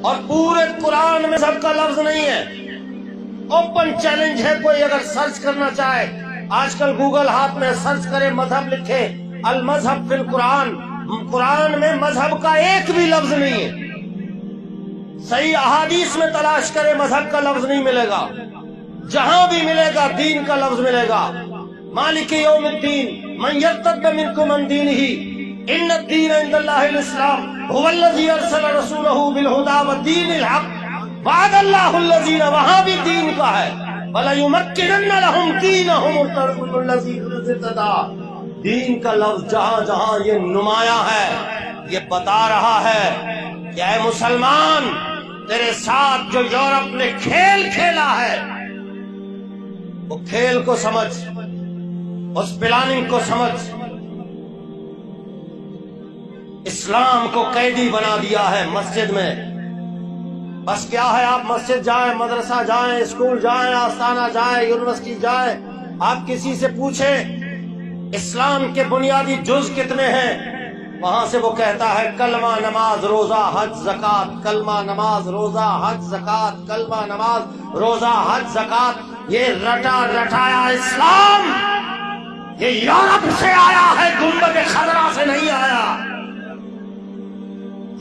اور پورے قرآن میں مذہب کا لفظ نہیں ہے. اوپن چیلنج ہے، کوئی اگر سرچ کرنا چاہے آج کل گوگل ہاتھ میں، سرچ کرے مذہب، لکھے المذہب فی القرآن، قرآن میں مذہب کا ایک بھی لفظ نہیں ہے. صحیح احادیث میں تلاش کرے مذہب کا لفظ نہیں ملے گا. جہاں بھی ملے گا دین کا لفظ ملے گا. مالک یوم الدین من یرتد منکم عن دینہ ان الدین عند اللہ الاسلام هو الذی ارسل رسولہ بالہدی ودین الحق وعد اللہ الذین، وہاں بھی دین کا ہے وَلَيُمَكِّنَنَّ لَهُمْ دِينَهُمُ الَّذِي ارْتَضَىٰ. دین کا لفظ جہاں جہاں یہ نمایاں ہے، یہ بتا رہا ہے کہ اے مسلمان، تیرے ساتھ جو یورپ نے کھیل کھیلا ہے وہ کھیل کو سمجھ، اس پلاننگ کو سمجھ. اسلام کو قیدی بنا دیا ہے مسجد میں. بس کیا ہے، آپ مسجد جائیں، مدرسہ جائیں، اسکول جائیں، آستانہ جائیں، یونیورسٹی جائیں، آپ کسی سے پوچھیں اسلام کے بنیادی جز کتنے ہیں، وہاں سے وہ کہتا ہے کلمہ نماز روزہ حج زکات، کلمہ نماز روزہ حج زکات، کلمہ نماز روزہ حج زکات. یہ رٹا رٹایا اسلام یہ یورپ سے آیا ہے، گنبد خضرا سے نہیں آیا.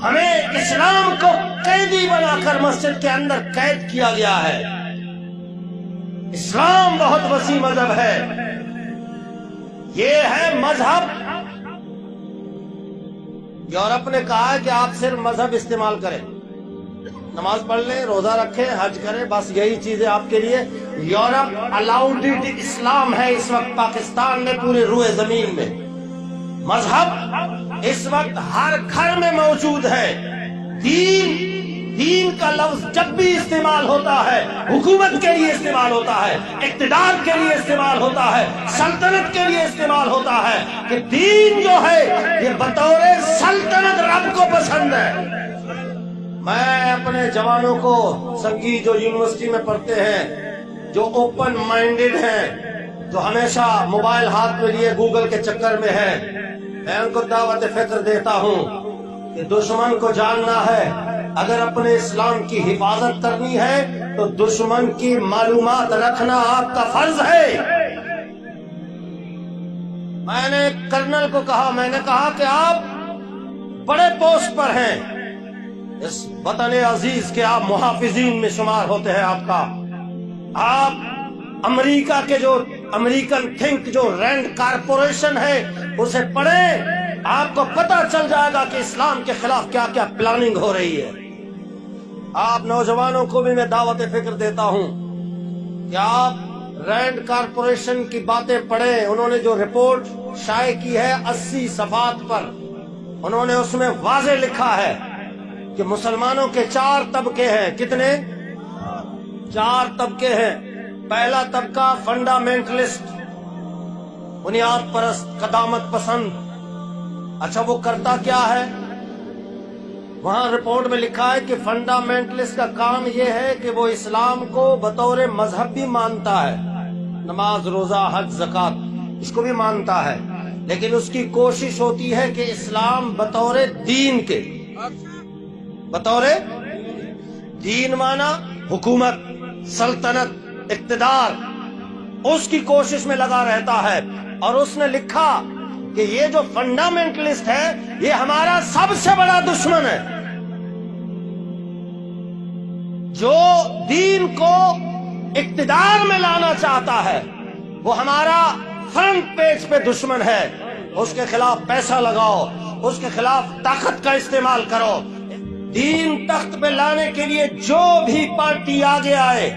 ہمیں اسلام کو قیدی بنا کر مسجد کے اندر قید کیا گیا ہے. اسلام بہت وسیع مذہب ہے. یہ ہے مذہب. یورپ نے کہا ہے کہ آپ صرف مذہب استعمال کریں، نماز پڑھ لیں، روزہ رکھیں، حج کریں، بس یہی چیزیں آپ کے لیے. یورپ الاؤڈ اسلام ہے اس وقت پاکستان میں، پورے روئے زمین میں. مذہب اس وقت ہر گھر میں موجود ہے. دین کا لفظ جب بھی استعمال ہوتا ہے حکومت کے لیے استعمال ہوتا ہے، اقتدار کے لیے استعمال ہوتا ہے، سلطنت کے لیے استعمال ہوتا ہے. کہ دین جو ہے یہ بطور سلطنت رب کو پسند ہے. میں اپنے جوانوں کو، سنگی جو یونیورسٹی میں پڑھتے ہیں، جو اوپن مائنڈڈ ہیں، جو ہمیشہ موبائل ہاتھ میں لیے گوگل کے چکر میں ہے، میں ان کو دعوت فکر دیتا ہوں کہ دشمن کو جاننا ہے. اگر اپنے اسلام کی حفاظت کرنی ہے تو دشمن کی معلومات رکھنا آپ کا فرض ہے. میں نے کرنل کو کہا، میں نے کہا کہ آپ بڑے پوسٹ پر ہیں اس وطن عزیز کے، آپ محافظین میں شمار ہوتے ہیں. آپ امریکہ کے جو امریکن تھنک جو رینڈ کارپوریشن ہے اسے پڑھیں، آپ کو پتہ چل جائے گا کہ اسلام کے خلاف کیا کیا پلاننگ ہو رہی ہے. آپ نوجوانوں کو بھی میں دعوت فکر دیتا ہوں کہ آپ رینڈ کارپوریشن کی باتیں پڑھیں. انہوں نے جو رپورٹ شائع کی ہے 80 صفحات پر، انہوں نے اس میں واضح لکھا ہے کہ مسلمانوں کے 4 طبقے ہیں. کتنے؟ 4 طبقے ہیں. پہلا طبقہ فنڈامنٹلسٹ، بنیاد پرست، قدامت پسند. اچھا وہ کرتا کیا ہے؟ وہاں رپورٹ میں لکھا ہے کہ فنڈامنٹلسٹ کا کام یہ ہے کہ وہ اسلام کو بطور مذہب بھی مانتا ہے، نماز روزہ حج زکات اس کو بھی مانتا ہے، لیکن اس کی کوشش ہوتی ہے کہ اسلام بطور دین کے، بطور دین مانا حکومت، سلطنت، اقتدار، اس کی کوشش میں لگا رہتا ہے. اور اس نے لکھا کہ یہ جو فنڈامنٹلسٹ ہے یہ ہمارا سب سے بڑا دشمن ہے. جو دین کو اقتدار میں لانا چاہتا ہے وہ ہمارا فرنٹ پیج پہ دشمن ہے. اس کے خلاف پیسہ لگاؤ، اس کے خلاف طاقت کا استعمال کرو. دین تخت پہ لانے کے لیے جو بھی پارٹی آگے آئے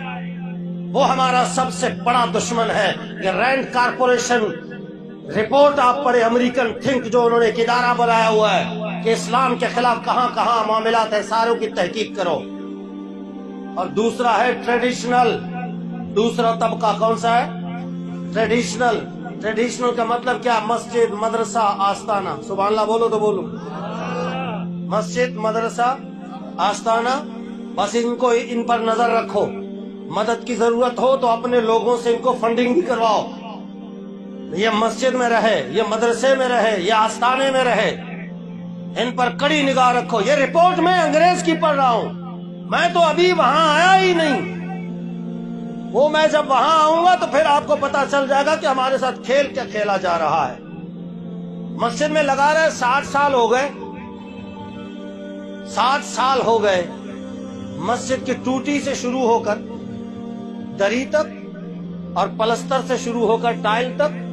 وہ ہمارا سب سے بڑا دشمن ہے. یہ رینڈ کارپوریشن رپورٹ آپ پڑھے، امریکن تھنک جو انہوں نے ایک ادارہ بنایا ہوا ہے کہ اسلام کے خلاف کہاں کہاں معاملات ہیں ساروں کی تحقیق کرو. اور دوسرا ہے ٹریڈیشنل. دوسرا طبقہ کون سا ہے؟ ٹریڈیشنل. ٹریڈیشنل کا مطلب کیا؟ مسجد، مدرسہ، آستانہ. سبحان اللہ بولو تو بولو. مسجد، مدرسہ، آستانہ، بس ان پر نظر رکھو. مدد کی ضرورت ہو تو اپنے لوگوں سے ان کو فنڈنگ بھی کرواؤ. یہ مسجد میں رہے، یہ مدرسے میں رہے، یہ آستانے میں رہے، ان پر کڑی نگاہ رکھو. یہ رپورٹ میں انگریز کی پڑھ رہا ہوں. میں تو ابھی وہاں آیا ہی نہیں، وہ میں جب وہاں آؤں گا تو پھر آپ کو پتا چل جائے گا کہ ہمارے ساتھ کھیل کیا کھیلا جا رہا ہے۔ مسجد میں لگا رہے 60 سال ہو گئے، 60 سال ہو گئے، مسجد کی ٹوٹی سے شروع ہو کر دری تک، اور پلستر سے شروع ہو کر ٹائل تک،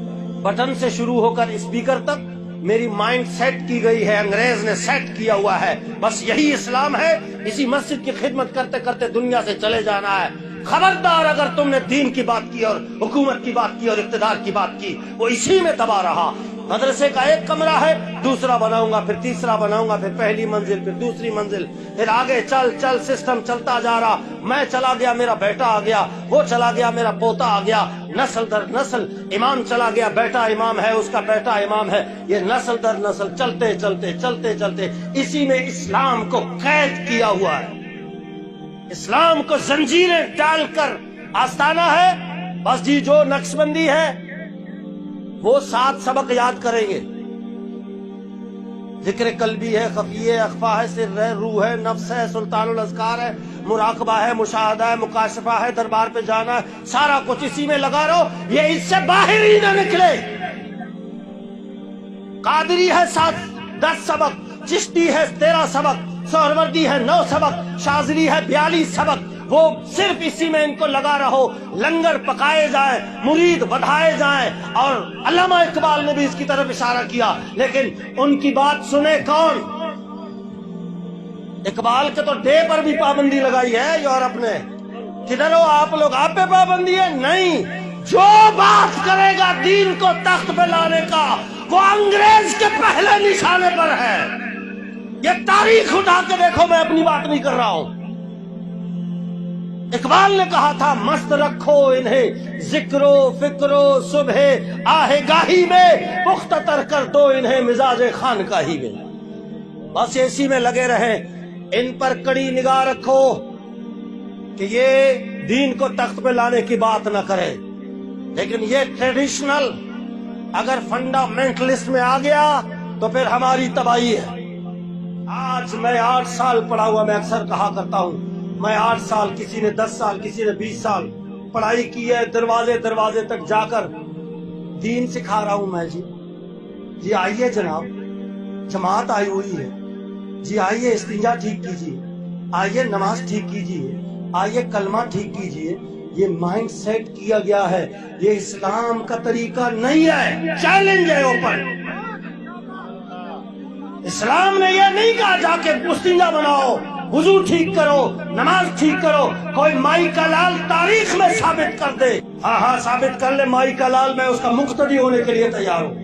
بٹن سے شروع ہو کر اسپیکر تک میری مائنڈ سیٹ کی گئی ہے، انگریز نے سیٹ کیا ہوا ہے، بس یہی اسلام ہے، اسی مسجد کی خدمت کرتے کرتے دنیا سے چلے جانا ہے۔ خبردار اگر تم نے دین کی بات کی اور حکومت کی بات کی اور اقتدار کی بات کی، وہ اسی میں دبا رہا۔ مدرسے کا ایک کمرہ ہے، دوسرا بناؤں گا، پھر تیسرا بناؤں گا، پھر پہلی منزل، پھر دوسری منزل، پھر آگے چل چل سسٹم چلتا جا رہا۔ میں چلا گیا، میرا بیٹا آ گیا، وہ چلا گیا، میرا پوتا آ گیا، نسل در نسل۔ امام چلا گیا، بیٹا امام ہے، اس کا بیٹا امام ہے، یہ نسل در نسل چلتے چلتے چلتے چلتے اسی میں اسلام کو قید کیا ہوا ہے۔ اسلام کو زنجیریں ڈال کر آستانہ ہے، بس جی جو نقش بندی ہے وہ 7 سبق یاد کریں گے۔ ذکر قلبی ہے، خفی ہے، اخفا ہے، سر ہے، روح ہے، نفس ہے، سلطان الاذکار ہے، مراقبہ ہے، مشاہدہ ہے، مکاشفہ ہے، دربار پہ جانا ہے، سارا کچھ اسی میں لگا رہو، یہ اس سے باہر ہی نہ نکلے۔ قادری ہے 10 سبق، چشتی ہے 13 سبق، سہروردی ہے 9 سبق، شاذلی ہے 42 سبق، وہ صرف اسی میں ان کو لگا رہو، لنگر پکائے جائیں، مرید بڑھائے جائیں۔ اور علامہ اقبال نے بھی اس کی طرف اشارہ کیا، لیکن ان کی بات سنے کون؟ اقبال کے تو ڈے پر بھی پابندی لگائی ہے یورپ نے۔ کدھر ہو آپ لوگ؟ آپ پہ پابندی ہے؟ نہیں، جو بات کرے گا دین کو تخت پہ لانے کا، وہ انگریز کے پہلے نشانے پر ہے۔ یہ تاریخ اٹھا کے دیکھو، میں اپنی بات نہیں کر رہا ہوں۔ اقبال نے کہا تھا مست رکھو انہیں ذکر و فکر و صبح آہ گاہی میں، مختتر کر دو انہیں مزاج خانقاہی میں۔ بس اسی میں لگے رہیں، ان پر کڑی نگاہ رکھو کہ یہ دین کو تخت پہ لانے کی بات نہ کرے۔ لیکن یہ ٹریڈیشنل اگر فنڈامنٹلسٹ میں آ گیا تو پھر ہماری تباہی ہے۔ آج میں 8 سال پڑھا ہوا، میں اکثر کہا کرتا ہوں میں 8 سال، کسی نے 10 سال، کسی نے 20 سال پڑھائی کی ہے، دروازے دروازے تک جا کر دین سکھا رہا ہوں میں۔ جی آئیے جناب، جماعت آئی ہوئی ہے، جی آئیے استنجا ٹھیک کیجیے، آئیے نماز ٹھیک کیجیے، آئیے کلمہ ٹھیک کیجیے۔ یہ مائنڈ سیٹ کیا گیا ہے، یہ اسلام کا طریقہ نہیں ہے۔ چیلنج ہے اوپن۔ اسلام نے یہ نہیں کہا جا کے استنجا بناؤ، وضو ٹھیک کرو، نماز ٹھیک کرو۔ کوئی مائی کا لال تاریخ میں ثابت کر دے، ہاں ثابت کر لے مائی کا لال، میں اس کا مقتدی ہونے کے لیے تیار ہوں۔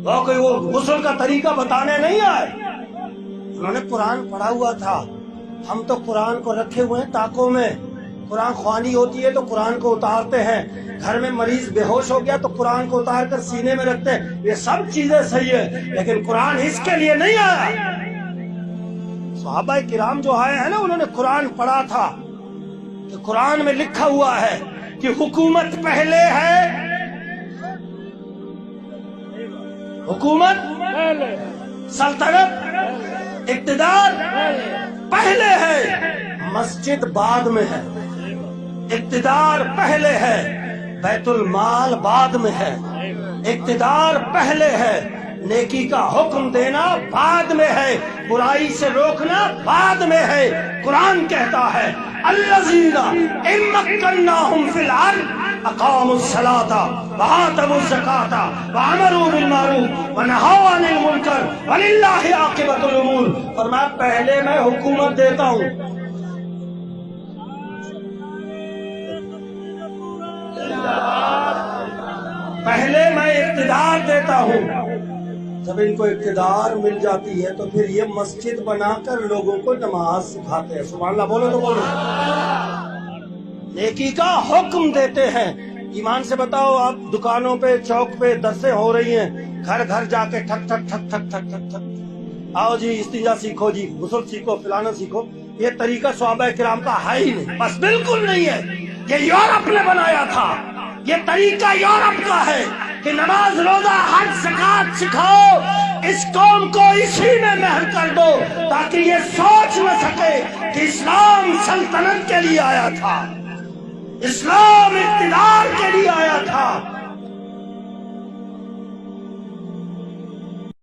وہ غسل کا طریقہ بتانے نہیں آئے، انہوں نے قرآن پڑھا ہوا تھا۔ ہم تو قرآن کو رکھے ہوئے ہیں طاقوں میں، قرآن خوانی ہوتی ہے تو قرآن کو اتارتے ہیں، گھر میں مریض بے ہوش ہو گیا تو قرآن کو اتار کر سینے میں رکھتے ہیں۔ یہ سب چیزیں صحیح ہے، لیکن قرآن اس کے لیے نہیں آیا۔ صحابہ کرام جو آئے ہیں نا، انہوں نے قرآن پڑھا تھا کہ قرآن میں لکھا ہوا ہے کہ حکومت پہلے ہے، حکومت سلطنت اقتدار پہلے ہے، مسجد بعد میں ہے، اقتدار پہلے ہے، بیت المال بعد میں ہے، اقتدار پہلے ہے، نیکی کا حکم دینا بعد میں ہے، برائی سے روکنا بعد میں ہے۔ قرآن کہتا ہے الذین ان مکناہم فی الارض اقاموا الصلاۃ وآتوا الزکاۃ وامروا بالمعروف ونہوا عن المنکر وللہ عاقبۃ الامور۔ فرمایا پہلے میں حکومت دیتا ہوں، پہلے میں اقتدار دیتا ہوں۔ جب ان کو اقتدار مل جاتی ہے تو پھر یہ مسجد بنا کر لوگوں کو نماز سکھاتے ہیں۔ سبحان اللہ بولو تو بولو۔ نیکی کا حکم دیتے ہیں۔ ایمان سے بتاؤ، آپ دکانوں پہ چوک پہ درسیں ہو رہی ہیں، گھر گھر جا کے ٹھک ٹھک ٹھک ٹھک ٹھک ٹھک ٹھک، آؤ جی استنجا سیکھو، جی غسل سیکھو، فلانا سیکھو۔ یہ طریقہ صحابہ کرام کا ہے ہی نہیں، بس بالکل نہیں ہے۔ یہ یورپ نے بنایا تھا، یہ طریقہ یورپ کا ہے کہ نماز روزہ حج زکات سکھاؤ، اس قوم کو اسی میں مہر کر دو تاکہ یہ سوچ نہ سکے کہ اسلام سلطنت کے لیے آیا تھا، اسلام اقتدار کے لیے آیا تھا،